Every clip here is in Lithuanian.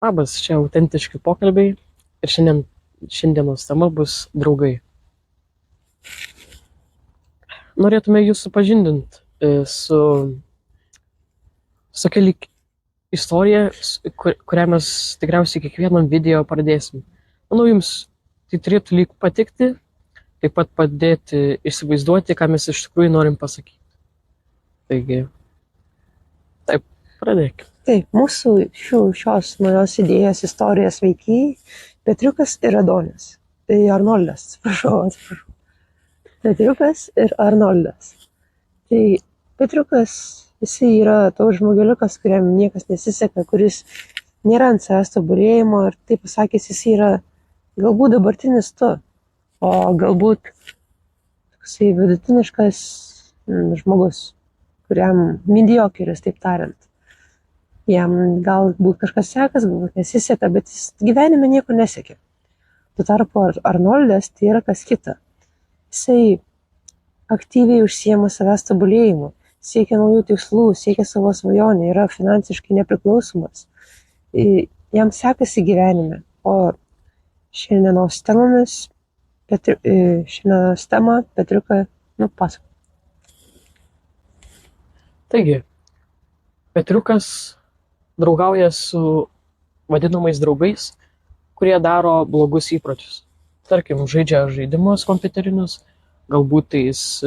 Labas, čia autentiški pokalbiai ir šiandienos tema bus draugai. Norėtume jūs supažindinti su keli istorija, kurią mes tikriausiai kiekvienam video pradėsim. Manau, jums tai turėtų lyg patikti, taip pat padėti įsivaizduoti, ką mes iš tikrųjų norim pasakyti. Taigi, taip, pradėkime. Taip, mūsų šios naujos idėjos istorijos veikėjai Petriukas ir Adonis. Tai Arnoldas, atsiprašau. Petriukas ir Arnoldas. Tai Petriukas, jisai yra toks žmogeliukas, kuriam niekas nesiseka, kuris nėra ant savęs tobulėjimo ir taip pasakys, jisai yra galbūt dabartinis tu, o galbūt toksai vidutiniškas žmogus, kuriam mediokeris, taip tariant. Jam galbūt kažkas sekas, galbūt nesiseka, bet jis gyvenime nieko nesiekia. Tuo tarpu Arnoldas tai yra kas kita. Jisai aktyviai užsiema savęs tobulėjimu, siekia naujų tikslų, siekia savo svajonę, yra finansiškai nepriklausomas. Jam sekasi gyvenime, o šiandienos temą Petriuką pasako. Taigi, Petriukas draugauja su vadinamais draugais, kurie daro blogus įpročius. Tarkim, žaidžia žaidimus kompiuterinius, galbūt tai jis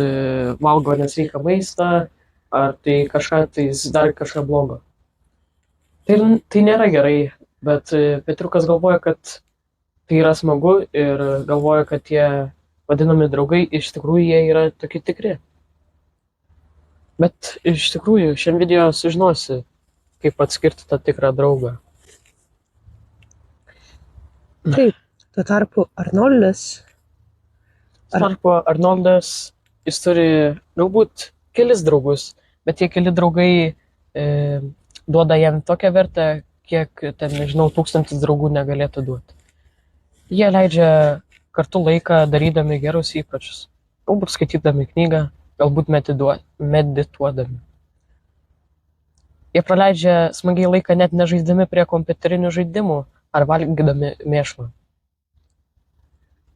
valgo nesveiką maistą, ar tai dar kažką blogo. Tai nėra gerai, bet Petriukas galvoja, kad tai yra smagu ir galvoja, kad tie vadinami draugai iš tikrųjų jie yra tokie tikri. Bet iš tikrųjų šiam video sužinosi, kaip atskirti tą tikrą draugą. Taip, tuo tarpu Arnoldas, jis turi galbūt kelis draugus, bet tie keli draugai duoda jam tokią vertę, kiek, 1000 draugų negalėtų duoti. Jie leidžia kartu laiką darydami gerus įpročius, galbūt skaitydami knygą, galbūt medituodami. Jie praleidžia smagiai laiką net nežaisdami prie kompiuterinių žaidimų ar valgydami mėšlą.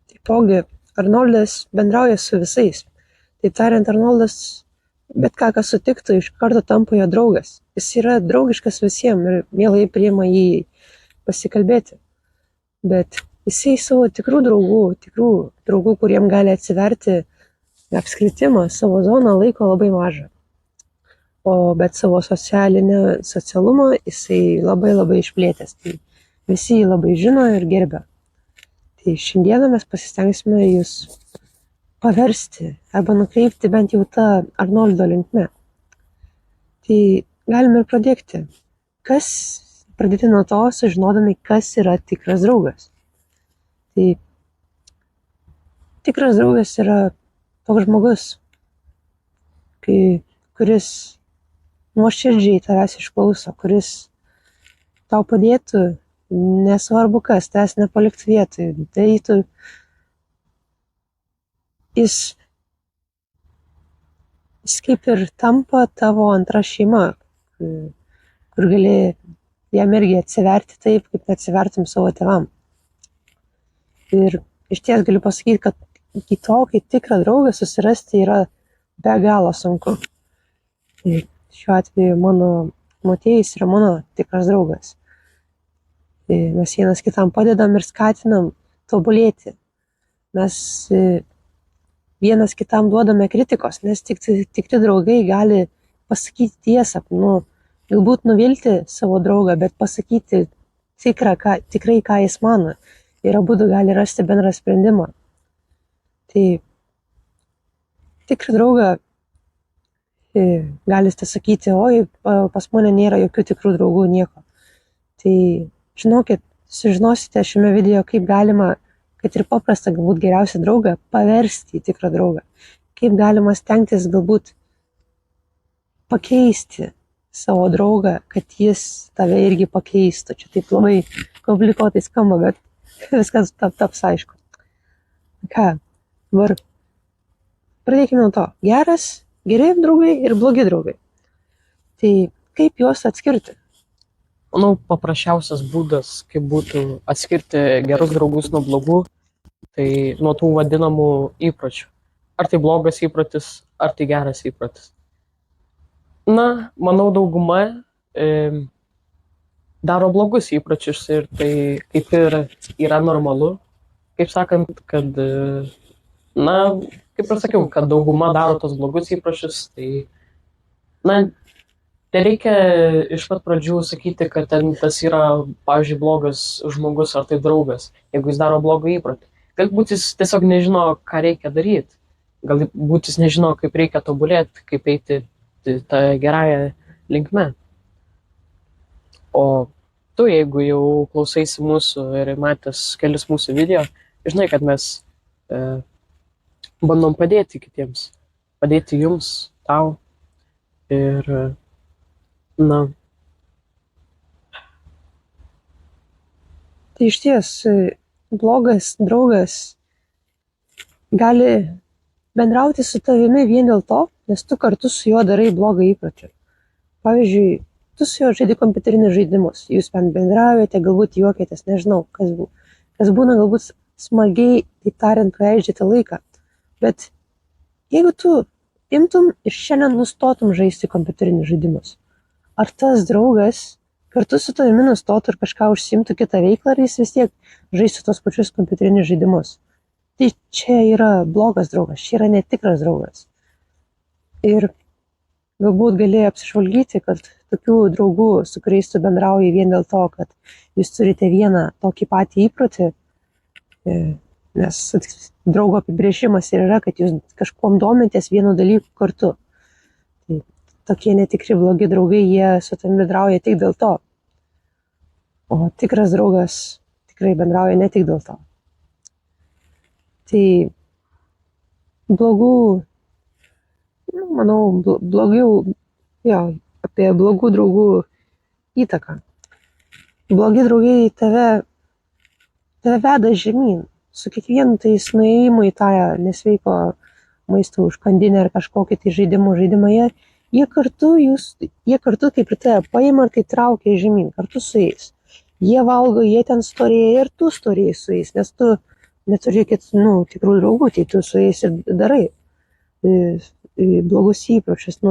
Taipogi, Arnoldas bendrauja su visais. Taip tariant, Arnoldas bet ką sutiktų, iš karto tampa jo draugas. Jis yra draugiškas visiems ir mielai priima jį pasikalbėti. Bet jisai savo tikrų draugų, kuriem gali atsiverti apskritimą, savo zoną laiko labai mažą. Bet savo socialumą jisai labai išplėtęs. Tai visi jį labai žino ir gerbia. Tai šiandieną mes pasistengsime jūs paversti arba nukreipti bent jau tą Arnoldo linkme. Tai galime ir pradėti nuo to, sužinodami, kas yra tikras draugas. Tai tikras draugas yra toks žmogus, kuris nuoširdžiai tavęs išklauso, kuris tau padėtų, nesvarbu kas, tavęs nepaliktų vietoj, darytų. Jis kaip ir tampa tavo antra šeima, kur gali jam irgi atsiverti taip, kaip atsivertum savo tėvam. Ir iš ties galiu pasakyti, kad iki tokį tikrą draugą susirasti yra be galo sunku. Ir šiuo atveju mano Motiejus yra mano tikras draugas. Mes vienas kitam padedam ir skatinam tobulėti. Mes vienas kitam duodame kritikos, nes tikri draugai gali pasakyti tiesą, galbūt nuvilti savo draugą, bet pasakyti tikrai, ką jis mano. Ir abudu gali rasti bendrą sprendimą. Tai tikrą draugą galite sakyti, oi, pas mane nėra jokių tikrų draugų, nieko. Tai žinokit, sužinosite šiame video, kaip galima, kad ir paprastą, galbūt geriausią draugą paversti į tikrą draugą. Kaip galima stengtis galbūt pakeisti savo draugą, kad jis tave irgi pakeistų. Čia taip labai komplikuotai skamba, bet viskas taps aišku. Ką, dabar pradėkime nuo to. Geri draugai ir blogi draugai. Tai kaip juos atskirti? Manau, paprasčiausias būdas, kaip būtų atskirti gerus draugus nuo blogų, tai nuo tų vadinamų įpročių. Ar tai blogas įprotis, ar tai geras įprotis. Na, manau, dauguma daro blogus įpročius ir tai kaip ir yra normalu. Kaip sakant, kad, na, kaip ir sakiau, kad dauguma daro tos blogus įpročius, tai, na, tereikia iš pat pradžių sakyti, kad ten tas yra, pavyzdžiui, blogas žmogus ar tai draugas, jeigu jis daro blogą įprotį. Galbūt jis tiesiog nežino, ką reikia daryti. Galbūt jis nežino, kaip reikia tobulėti, kaip eiti tą gerąją linkmę. O tu, jeigu jau klausaisi mūsų ir matęs kelius mūsų video, žinai, kad mes e, bandom padėti kitiems, padėti jums, tau ir, na, Tai iš ties blogas draugas gali bendrauti su tavimi vien dėl to, nes tu kartu su juo darai blogą įprotį. Pavyzdžiui, tu su juo žaidi kompiuterinius žaidimus, jūs bendraujate, galbūt juokėtės, nežinau, kas būna galbūt smagiai, taip tariant, praleidžiate laiką. Bet jeigu tu imtum ir šiandien nustotum žaisti kompiuterinius žaidimus, ar tas draugas kartu su tavimi nustotų ir kažką užsiimtų kitą veiklą, ar jis vis tiek žaistų tos pačius kompiuterinius žaidimus? Tai čia yra blogas draugas, čia yra netikras draugas. Ir galbūt gali apsižvalgyti, kad tokių draugų, su kuriais tu bendrauji vien dėl to, kad jūs turite vieną tokį patį įprotį, nes draugo apibrėžimas yra, kad jūs kažkuom domitės vienu dalyku kartu. Tai tokie netikri blogi draugai, jie su tavimi bendrauja tik dėl to. O tikras draugas tikrai bendrauja ne tik dėl to. Tai blogų, manau, apie blogų draugų įtaką. Blogi draugai tave veda žemyn. Su kiekvienu tais nuėjimu į tą nesveiko maisto užkandinę ar kažkokį tai žaidimą, jie kartu, kaip ir tave paima ir tai traukia žemyn, kartu su jais. Jie valgo, jie ten storėja ir tu storėjai su jais, nes tu neturi tikrų draugų, tai tu su jais ir darai blogus įpročius.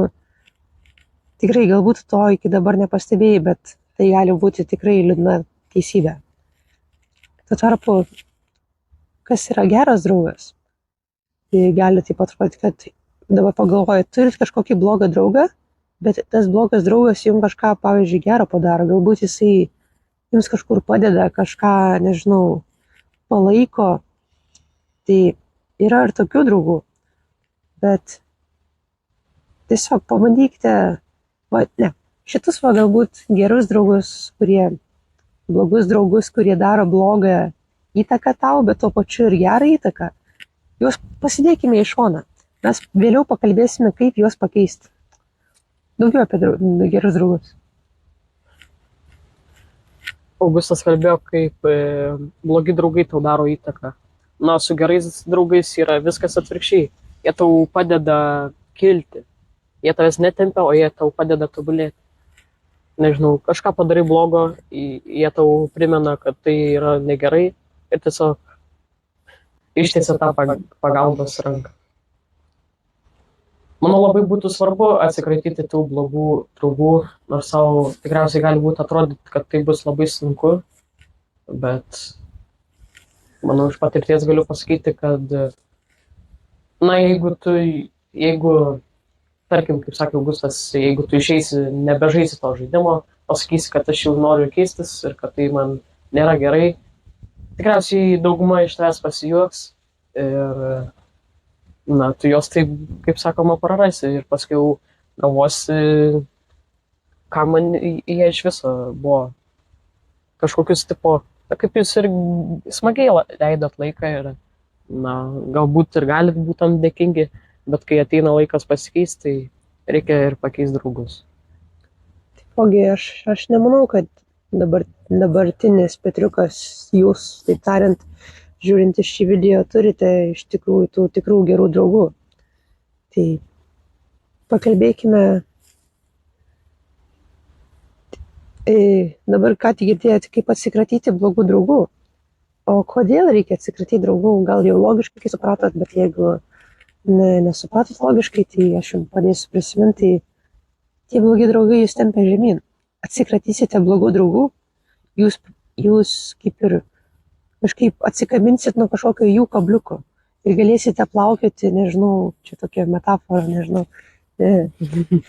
Tikrai galbūt to iki dabar nepastebėjai, bet tai gali būti tikrai liūdna teisybė. Tuo tarpu, kas yra geras draugas, tai gali taip atrodyti, kad dabar pagalvoju, turit kažkokį blogą draugą, bet tas blogas draugas jums kažką, pavyzdžiui, gero padaro, galbūt jisai jums kažkur padeda, kažką, nežinau, palaiko. Tai yra ir tokių draugų, bet tiesiog pabandykite, šitus galbūt gerus draugus, blogus draugus, kurie daro blogą įtaką tau, bet tuo pačiu ir gerą įtaką, juos pasidėkime į šoną. Mes vėliau pakalbėsime, kaip juos pakeisti. Daugiau apie gerus draugus. Augustas kalbėjo, kaip blogi draugai tau daro įtaką. Na, su gerais draugais yra viskas atvirkščiai. Jie tau padeda kilti. Jie tavęs netempia, o jie tau padeda tobulėti. Nežinau, kažką padarai blogo, jie tau primena, kad tai yra negerai ir tiesiog ištiesia tą pagalbos ranką. Manau, labai būtų svarbu atsikratyti tų blogų draugų, nors savo tikriausiai gali būti atrodyti, kad tai bus labai sunku, bet manau, iš patirties galiu pasakyti, kad, na, jeigu, tarkim, kaip sakė Augustas, jeigu tu išeisi, nebežaisi to žaidimo, pasakysi, kad aš jau noriu keistis ir kad tai man nėra gerai, tikriausiai dauguma iš tavęs pasijuoks ir, na, tu jos taip, kaip sakoma, prarasi ir paskui galvosi, ką man jie iš viso buvo. Kažkokius tipo, kaip jūs ir smagiai leidot laiką ir, na, galbūt ir galit būti tam dėkingi, bet kai ateina laikas pasikeisti, tai reikia ir pakeisti draugus. Taipogi aš nemanau, kad dabartinis Petriukas, jūs, taip tariant, žiūrint šį video, turite iš tikrųjų tų tikrų gerų draugų. Tai pakalbėkime Dabar ką tik girdėjote, kaip atsikratyti blogų draugų. O kodėl reikia atsikratyti draugų? Gal jau logiškai supratot, bet jeigu nesupratot logiškai, tai aš jums padėsiu prisiminti. Tie blogi draugai jūs tempia žemyn. Atsikratysite blogų draugų, jūs kaip ir kažkaip atsikabinsit nuo kažkokio jų kabliuko ir galėsite plaukioti, nežinau, čia tokia metafora, nežinau,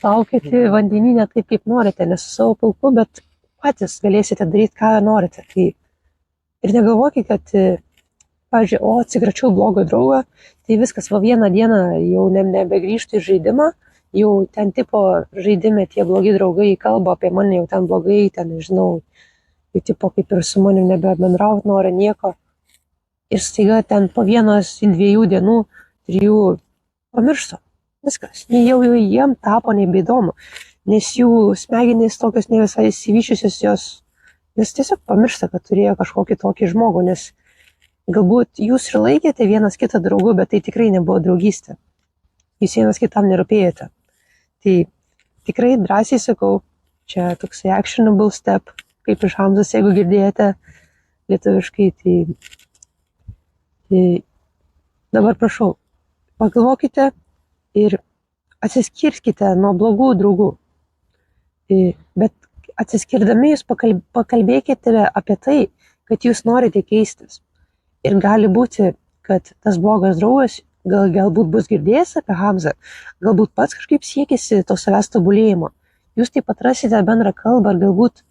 plaukioti vandenyne taip, kaip norite, ne su savo pulku, bet patys galėsite daryti, ką norite. Tai ir negalvokit, kad, pavyzdžiui, atsikračiau blogo draugo, tai viskas, va vieną dieną jau nebegrįžtų į žaidimą, jau ten tipo žaidime tie blogi draugai kalba apie mane, jau ten blogai, ten nežinau, jau tipo kaip ir su manim nebebendraut nori nieko. Ir staiga ten po 1-2 dienų, 3 pamiršta. Viskas. Jau jiem tapo nebeįdomu, nes jų smegenys tokios ne visai įsivyšiusios, jos tiesiog pamiršta, kad turėjo kažkokį tokį žmogų, nes galbūt jūs ir laikėte vienas kitą draugu, bet tai tikrai nebuvo draugystė. Jūs vienas kitam nerūpėjote. Tai tikrai drąsiai sakau, čia toksai actionable step, kaip iš Hamzos, jeigu girdėjote lietuviškai, tai dabar prašau, pagalvokite ir atsiskirskite nuo blogų draugų. Bet atsiskirdami jūs pakalbėkite apie tai, kad jūs norite keistis. Ir gali būti, kad tas blogas draugas galbūt bus girdėjęs apie Hamzą, galbūt pats kažkaip siekėsi to savęs tobulėjimo. Jūs taip atrasite bendrą kalbą ir galbūt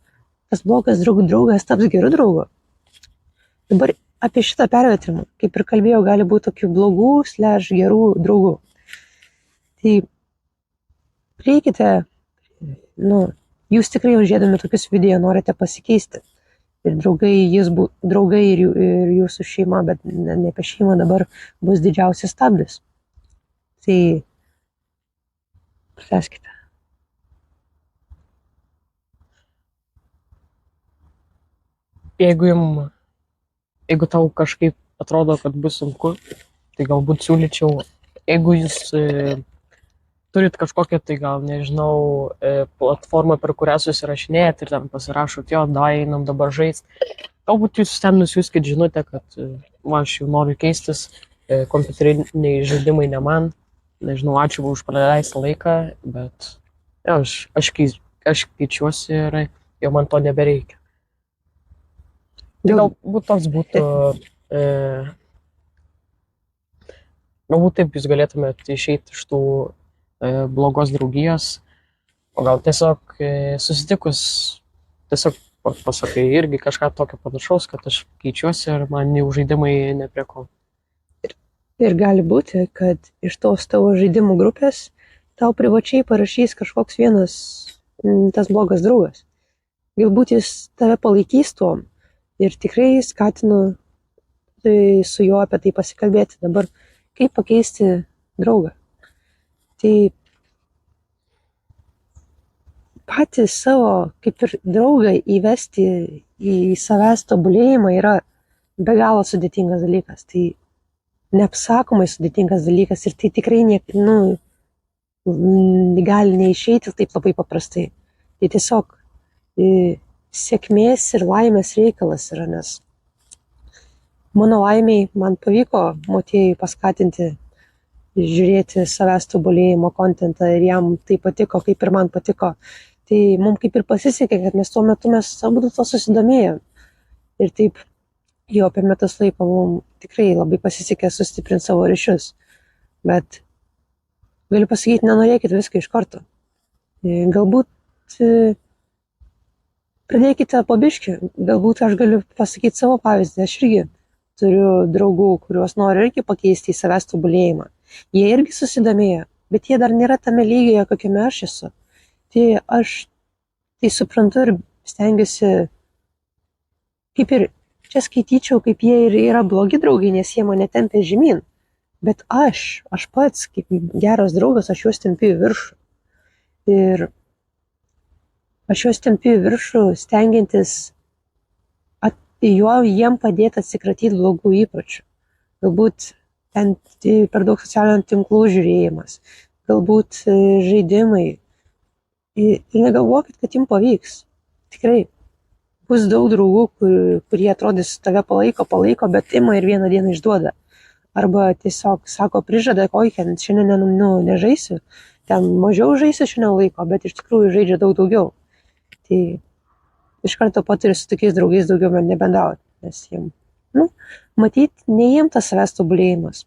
tas blogas draugas taps geru draugu. Dabar apie šitą pervertimą, kaip ir kalbėjau, gali būti tokių blogų / gerų draugų. Tai prieikite, jūs tikrai užžiedami tokius video norite pasikeisti. Ir draugai ir jūsų šeima, bet ne apie šeimą dabar bus didžiausias stabdis. Tai tęskite. Jeigu tau kažkaip atrodo, kad bus sunku, tai galbūt siūlyčiau, jeigu jūs turit kažkokią, tai gal nežinau, platformą, per kurią susirašinėjat ir ten pasirašot, einam dabar žaist. Galbūt jūs ten nusiųskit žinutę, kad aš jau noriu keistis, kompiuteriniai žaidimai ne man, nežinau, ačiū už praleistą laiką, bet aš keičiuosi ir jau man to nebereikia. Galbūt toks būtų, galbūt taip jūs galėtumėte išeiti iš tų blogos draugijos, o gal tiesiog susitikus, tiesiog pasakai irgi kažką tokio panašaus, kad aš keičiuosi ir man jau žaidimai ne prie ko. Ir gali būti, kad iš tos tavo žaidimų grupės tau privačiai parašys kažkoks vienas tas blogas draugas. Galbūt jis tave palaikys tuom ir tikrai skatinu su juo apie tai pasikalbėti. Dabar, kaip pakeisti draugą? Tai patys savo, kaip ir draugą įvesti į savęs tobulėjimą yra be galo sudėtingas dalykas. Tai neapsakomai sudėtingas dalykas ir tai tikrai gali neišeiti taip labai paprastai. Tai tiesiog sėkmės ir laimės reikalas yra, nes mano laimiai man pavyko Motiejui paskatinti žiūrėti savęs tobulėjimo kontentą ir jam tai patiko, kaip ir man patiko. Tai mums kaip ir pasisekė, kad mes tuo metu abu to susidomėjom. Ir taip jo per metus laiko mums tikrai labai pasisekė sustiprinti savo ryšius. Bet galiu pasakyti, nenorėkit viską iš karto. Galbūt pradėkite po biškį. Galbūt aš galiu pasakyti savo pavyzdį. Aš irgi turiu draugų, kuriuos noriu irgi pakeisti į savęs tobulėjimą. Jie irgi susidomėjo, bet jie dar nėra tame lygyje, kokiame aš esu. Tai aš tai suprantu ir stengiuosi, kaip ir čia skaityčiau, kaip jie ir yra blogi draugai, nes jie mane tempia žemyn. Bet aš pats, kaip geras draugas, aš juos tempiu į viršų. Ir aš juos tempiu į viršų, stengiantis jiem padėti atsikratyti blogų įpročių. Galbūt ten per daug socialinių tinklų žiūrėjimas, galbūt žaidimai. Ir negalvokit, kad jums pavyks. tikrai bus daug draugų, kurie atrodys tave palaiko, bet ima ir vieną dieną išduoda. Arba tiesiog sako, prižada, oi, šiandien nežaisiu, ten mažiau žaisiu šiandien laiko, bet iš tikrųjų žaidžia daug daugiau. Tai iš karto paturi su tokiais draugais daugiau nebendrauti, nes jiem, matyt, ne jiem tas savęs tobulėjimas.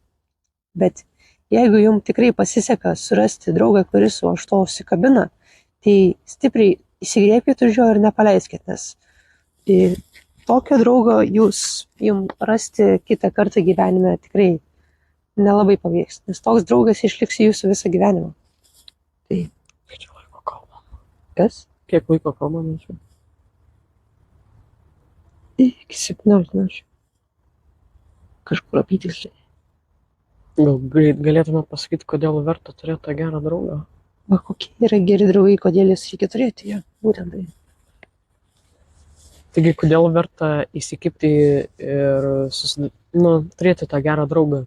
Bet jeigu jums tikrai pasiseka surasti draugą, kuris už to užsikabina, tai stipriai įsigriebkit už jo ir nepaleiskit, nes tokio draugo jums rasti kitą kartą gyvenime tikrai nelabai pavyks, nes toks draugas išliks jūsų visą gyvenimą. Tai Kiek čia laiko kalbam? kas? Kiek laiko kalbam čia? Iki 17 minučių. Kažkur apytiksliai. Gal galėtume pasakyti, kodėl verta turėti tą gerą draugą? Va, kokie yra geri draugai, kodėl jūs reikia turėti ją. Būtent tai. Taigi, kodėl verta įsikipti ir turėti tą gerą draugą?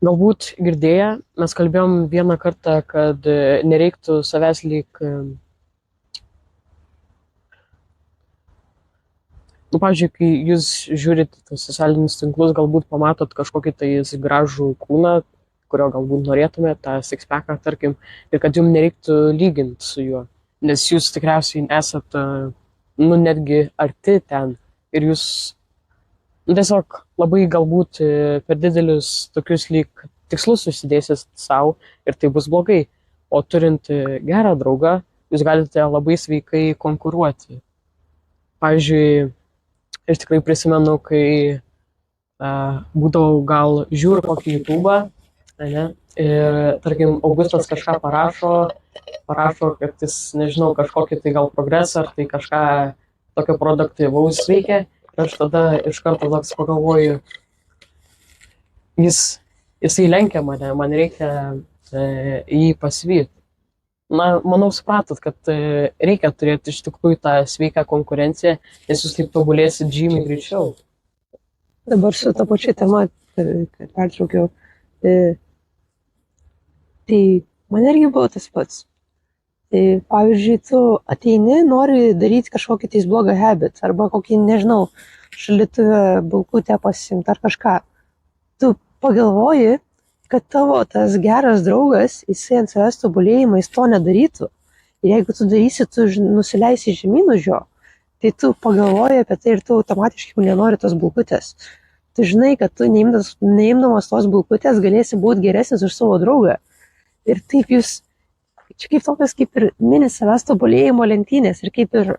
Galbūt girdėję, mes kalbėjom vieną kartą, kad nereiktų savęs lyg... pavyzdžiui, kai jūs žiūrite tos socialinius tinklus, galbūt pamatot kažkokį tai gražų kūną, kurio galbūt norėtumėte, tą sixpacką, tarkim, ir kad jums nereiktų lyginti su juo, nes jūs tikriausiai esat netgi arti ten ir jūs tiesiog labai galbūt per didelius tokius lyg tikslus susidėsit savo ir tai bus blogai, o turint gerą draugą, jūs galite labai sveikai konkuruoti. Pavyzdžiui, aš tikrai prisimenu, kai būdavau gal žiūriu kokį YouTube'ą, ir, tarkim, Augustas kažką parašo, kad jis, nežinau, kažkokį tai gal progresą, ar tai kažką tokio produktyvaus veikia, ir aš tada iš karto toks pagalvoju, jisai lenkia mane, man reikia jį pasivyti. Manau, supratot, kad reikia turėti iš tikrųjų tą sveiką konkurenciją, nes jūs taip tobulėsit žymiai greičiau. Dabar su ta pačia tema, kad pertraukiau, tai man irgi buvo tas pats. Pavyzdžiui, tu ateini, nori daryti kažkokį tais blogą habit, arba kokį, nežinau, šaldytuvę bulkutę pasiimti ar kažką. Tu pagalvoji, kad tavo tas geras draugas, jisai ant savęs tobulėjimą, jis to nedarytų. Ir jeigu tu darysi, tu nusileisi žemyn už jo, tai tu pagalvoji apie tai ir tu automatiškai jau nenori tos bulkutės. Tu žinai, kad tu neimdamas tos bulkutės galėsi būti geresnis už savo draugą. Ir taip jūs, čia kaip tokios kaip ir mini savęs tobulėjimo lentynės ir kaip ir,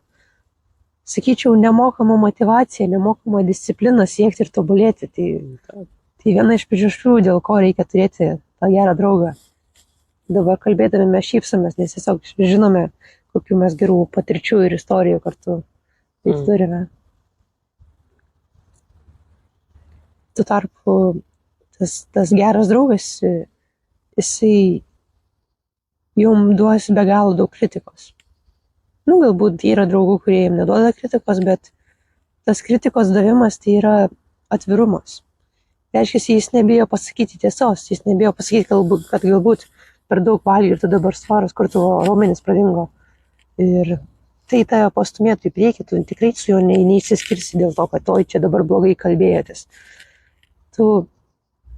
sakyčiau, nemokama motyvacija, nemokama disciplina siekti ir tobulėti. Tai viena iš priežasčių, dėl ko reikia turėti tą gerą draugą. Dabar kalbėdami mes šypsomės, nes tiesiog žinome, kokių mes gerų patirčių ir istorijų kartu turime. Tuo tarpu tas geras draugas, jisai jums duos be galo daug kritikos. Galbūt yra draugų, kurie jums neduoda kritikos, bet tas kritikos davimas tai yra atvirumas. Reiškia, jis nebijo pasakyti tiesos, jis nebijo pasakyti, kad galbūt per daug valgy ir tu dabar svaras, kur tu raumenis pradingo. Ir tai tave pastumėtų į priekį, tu tikrai su juo neįsiskirsi dėl to, kad oi čia dabar blogai kalbėjotės. Tu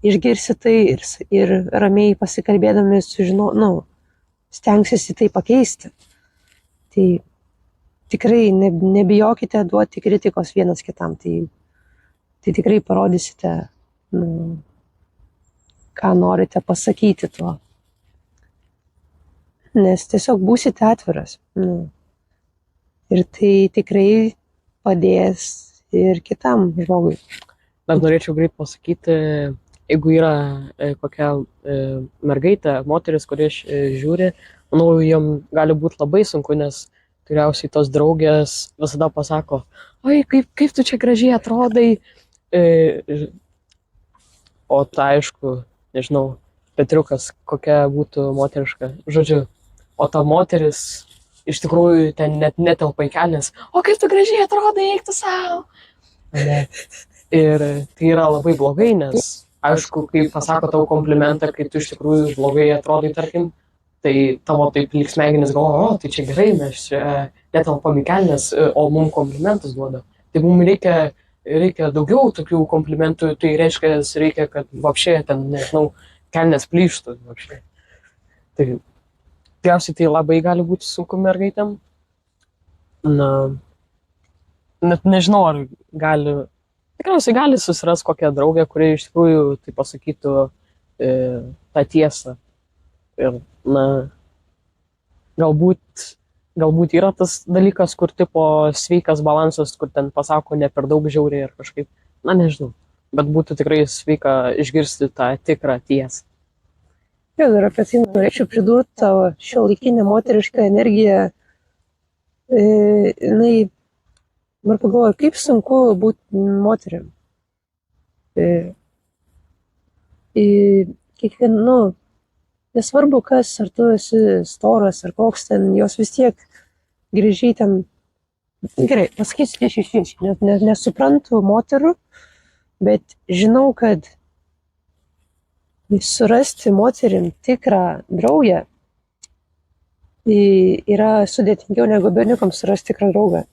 išgirsi tai ir ramiai pasikalbėdami stengsiesi tai pakeisti. Tai tikrai nebijokite duoti kritikos vienas kitam, tai tikrai parodysite, ką norite pasakyti tuo. Nes tiesiog būsite atviras. Ir tai tikrai padės ir kitam žmogui. Dar norėčiau greit pasakyti, jeigu yra kokia mergaitė, moteris, kuri žiūri, manau, jom gali būti labai sunku, nes tikriausiai tos draugės visada pasako, oi, kaip tu čia gražiai atrodai. O tai aišku, nežinau, Petriukas, kokia būtų moteriška. Žodžiu, o ta moteris iš tikrųjų ten net netelpa į kelnes. O kaip tu gražiai atrodai, eik tu savo. Ir tai yra labai blogai, nes aišku, kai pasako tau komplimentą, kai tu iš tikrųjų blogai atrodai, tarkim, Tai tavo taip lyg smegenis galvoja, o tai čia gerai, mes čia netelpam į kelnes, o mums komplimentus duoda. Tai mums reikia daugiau tokių komplimentų, tai reiškia, reikia, kad vapšė ten, nežinau, kelnes plyštų. Vapšė. Tai tikriausiai tai labai gali būti sunku mergaitėm. Na, net nežinau, ar gali, tikriausiai gali susirasti kokią draugę, kuri iš tikrųjų tai pasakytų tą tiesą. Ir, na, galbūt yra tas dalykas, kur tipo sveikas balansas, kur ten pasako ne per daug žiauriai ir kažkaip, na nežinau, bet būtų tikrai sveika išgirsti tą tikrą tiesą. Jo, dar apie tai norėčiau pridurti tavo šiuolaikinę moterišką energiją. Jinai, dabar pagalvoju, kaip sunku būti moteriam. Kiekvienu, nesvarbu kas, ar tu esi storas, ar koks ten, jos vis tiek grįžiai ten, gerai, pasakysiu tiešiai, nesuprantu moterų, bet žinau, kad surasti moterim tikrą draugę yra sudėtingiau negu berniukams surasti tikrą draugą.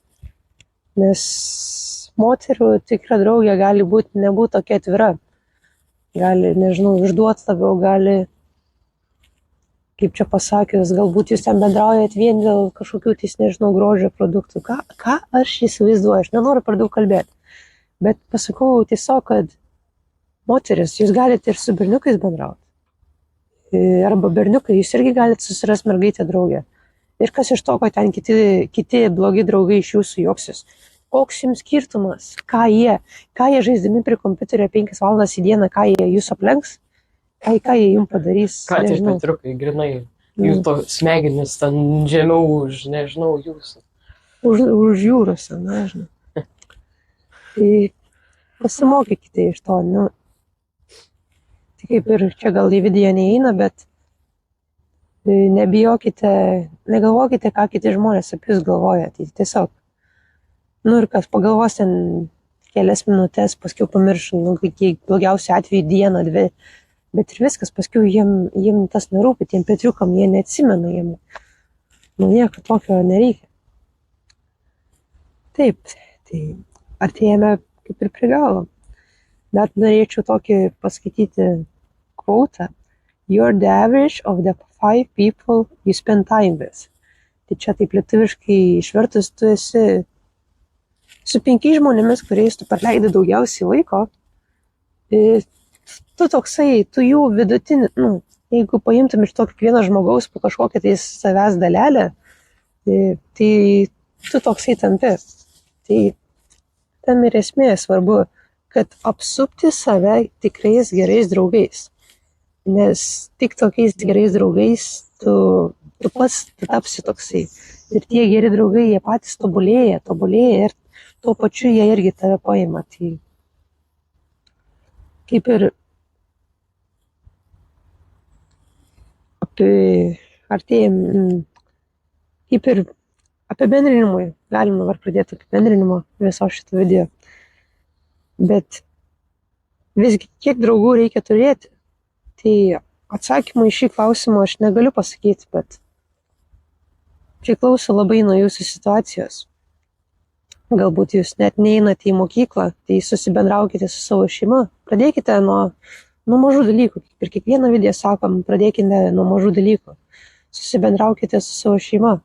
Nes moterų tikra draugė gali nebūti tokia atvira. Gali, nežinau, išduoti labiau, gali, kaip čia pasakius, galbūt jūs ten bendraujat vien dėl kažkokių, nežinau, grožio produktų. Ką aš įsivaizduoju, aš nenoriu per daug kalbėti. Bet pasakau tiesiog, kad moteris, jūs galite ir su berniukais bendrauti. Arba berniukai, jūs irgi galite susirasti mergaitę draugę. Ir kas iš to, kad ten kiti blogi draugai iš jūsų juoksis. Koks jums skirtumas, ką jie žaisdami prie kompiuterio 5 valandas į dieną, ką jie jūs aplenks, ką jie jums padarys. Ką tie petriukai, grinai, jų to smegenis ten žemiau už, nežinau, jūsų. Už jūros, nežinau. Tai pasimokykite iš to, nu. Tai kaip ir čia gal į vidiją neįeina, bet nebijokite, negalvokite, ką kiti žmonės apie jūs galvoja. Tai tiesiog, nu ir kas pagalvos ten kelias minutės, paskiau pamirš, nu, blogiausiu atveju dieną, 2, bet ir viskas, paskiau jiem tas nerūpi, tiem petriukam, jie neatsimena, jiem, nu, nieko tokio nereikia. Taip, tai artėjame kaip ir prie galo. Bet norėčiau tokį paskaityti quotą. You're the average of the 5 people you spend time with. Tai čia taip lietuviškai išvertus, tu esi su 5 žmonėmis, kuriais tu praleidi daugiausiai laiko. Tu jų vidutinį, nu, jeigu paimtum iš to kiekvieno žmogaus po kažkokią tai savęs dalelę, tai tu toksai tampi. Tai tam ir esmė svarbu, kad apsupti save tikrais gerais draugais. Nes tik tokiais gerais draugais tu pats tapsi toksai. Ir tie geri draugai, jie patys tobulėja ir tuo pačiu jie irgi tave paima. Tai kaip ir kaip ir apibendrinimui, galim dabar pradėti apibendrinimą viso šito video. Bet visgi kiek draugų reikia turėti, tai atsakymą į šį klausimą aš negaliu pasakyti, bet priklauso labai nuo jūsų situacijos. Galbūt jūs net neeinate į mokyklą, tai susibendraukite su savo šeima. Pradėkite nuo mažų dalykų. Ir kiekvieną video sakom, pradėkite nuo mažų dalykų. Susibendraukite su savo šeima.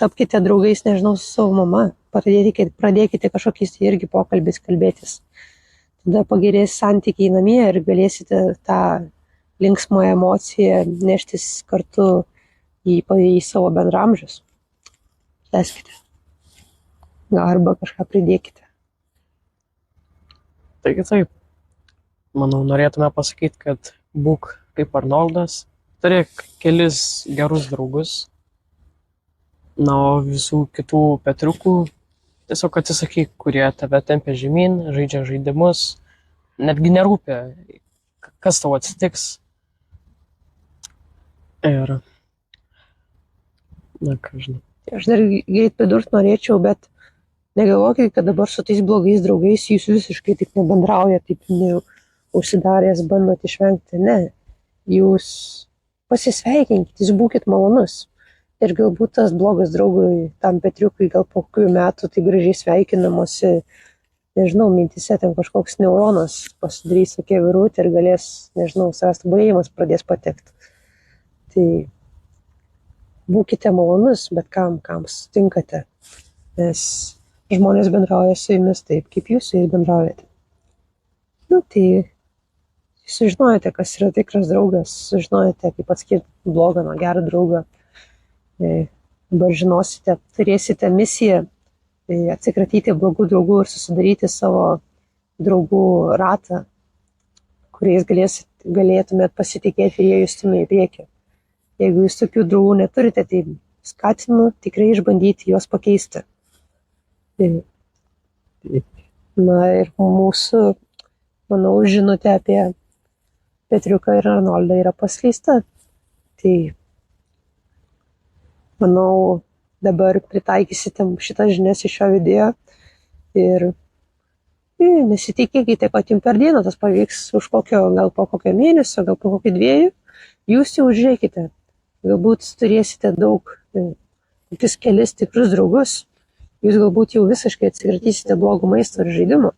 Tapkite draugais, nežinau, su savo mama. Pradėkite kažkokiais irgi pokalbis kalbėtis. Tada pagerės santykiai namie ir galėsite tą linksmą emociją neštis kartu į savo bendramžius. Tęskite. Arba kažką pridėkite. Taigi taip. Manau, norėtume pasakyti, kad būk kaip Arnoldas, turėk kelis gerus draugus, na, o visų kitų petriukų tiesiog atsisakyk, kurie tave tempia žemyn, žaidžia žaidimus, netgi nerūpi, kas tau atsitiks. Ir, na, ką žinau. Aš dar greit pridurt norėčiau, bet negalvokite, kad dabar su tais blogais draugais jūs visiškai tik nebendraujat, taip užsidaręs bandot išvengti. Ne, jūs pasisveikinkit, jūs būkit malonus. Ir galbūt tas blogas draugui, tam Petriukui, gal po kokių metų tai gražiai sveikinamosi, nežinau, mintise ten kažkoks neuronas pasidarys tokie virutė ir galės, nežinau, savęs tobulėjimas pradės patekti. Tai būkite malonus, bet kam sutinkate, nes žmonės bendrauja su jumis taip, kaip jūs su jais bendraujate. Tai sužinojate, kas yra tikras draugas, sužinojate, kaip atskirti blogą nuo gerą draugą. Dabar žinosite, turėsite misiją atsikratyti blogų draugų ir susidaryti savo draugų ratą, kuriais galėtumėt pasitikėti ir jie jūs stumia į priekį. Jeigu jūs tokių draugų neturite, tai skatinu tikrai išbandyti juos pakeisti. Na ir mūsų, manau, žinutė apie Petriuką ir Arnoldą yra paskleista. Tai, manau, dabar pritaikysite šitas žinias iš šio video ir nesitikėkite, kad jums per dieną tas pavyks gal po kokio mėnesio, gal po kokio 2. Jūs jau žiūrėkite, galbūt turėsite daug, kokius kelis tikrus draugus, jūs galbūt jau visiškai atsikratysite blogų maisto ir žaidimų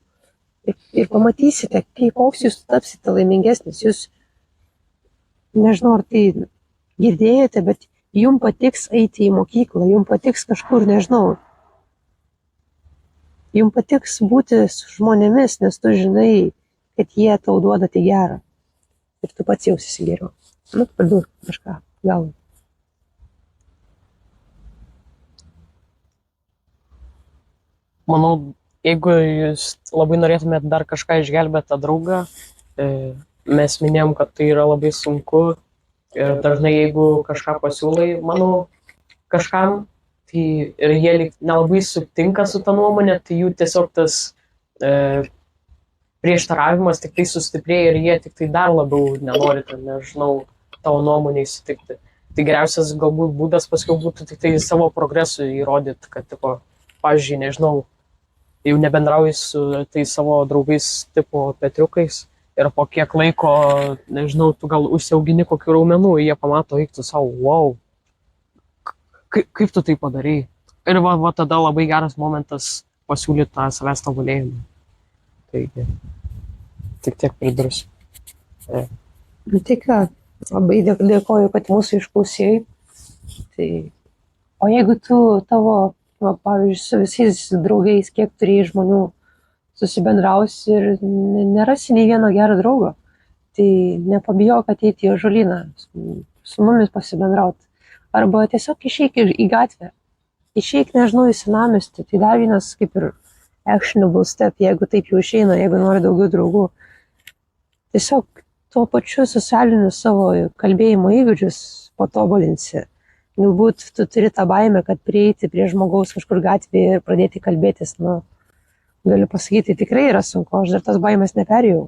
ir pamatysite, koks jūs tapsite laimingesnis. Jūs, nežinau, ar tai girdėjote, bet jums patiks eiti į mokyklą, jums patiks kažkur, nežinau, jums patiks būti su žmonėmis, nes tu žinai, kad jie tau duoda tai gerą ir tu pats jausiesi geriau. Pradėk kažką gal. Manau, jeigu jūs labai norėtumėt dar kažką išgelbėti tą draugą, mes minėjom, kad tai yra labai sunku ir dažnai jeigu kažką pasiūlai, manau, kažkam, tai ir jie nelabai sutinka su ta nuomonė, tai jų tiesiog tas prieštaravimas tik tai sustiprėja ir jie tik tai dar labiau nenori, nežinau, tavo nuomonėj sutikti. Tai geriausias galbūt būdas paskui būtų tik tai savo progresui įrodyti, kad, pavyzdžiui, nežinau, jau nebendrauji su tai savo draugais tipo Petriukais ir po kiek laiko, nežinau, tu gal užsiaugini kokių raumenų, jie pamato, eik tu savo, wow, kaip tu tai padarai. Ir va tada labai geras momentas pasiūlyti tą savęs tobulėjimą. Taigi, tik tiek pridursiu. Tai ką, labai dėkoju, kad mūsų išklausėjai. O jeigu tu pavyzdžiui, su visais draugais, kiek turėjai žmonių, susibendrausi ir nerasi nei vieno gero draugo, tai nepabijok ateiti į ąžuolyną, su mumis pasibendrauti. Arba tiesiog išeik į gatvę, išeik, nežinau, į senamiestį. Tai dar vienas kaip ir actionable step, jeigu taip jau išeina, jeigu nori daugiau draugų. Tiesiog tuo pačiu socialiniu savo kalbėjimo įgūdžius patobulinsi. Galbūt tu turi tą baimę, kad prieiti prie žmogaus kažkur gatvėje ir pradėti kalbėtis. Galiu pasakyti, tikrai yra sunku, aš dar tas baimės neperėjau.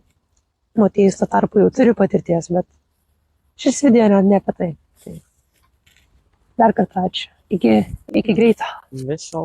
Motiejus to tarpu jau turi patirties, bet šis video ne apie tai. Dar kartą ačiū. Iki greito. Viso.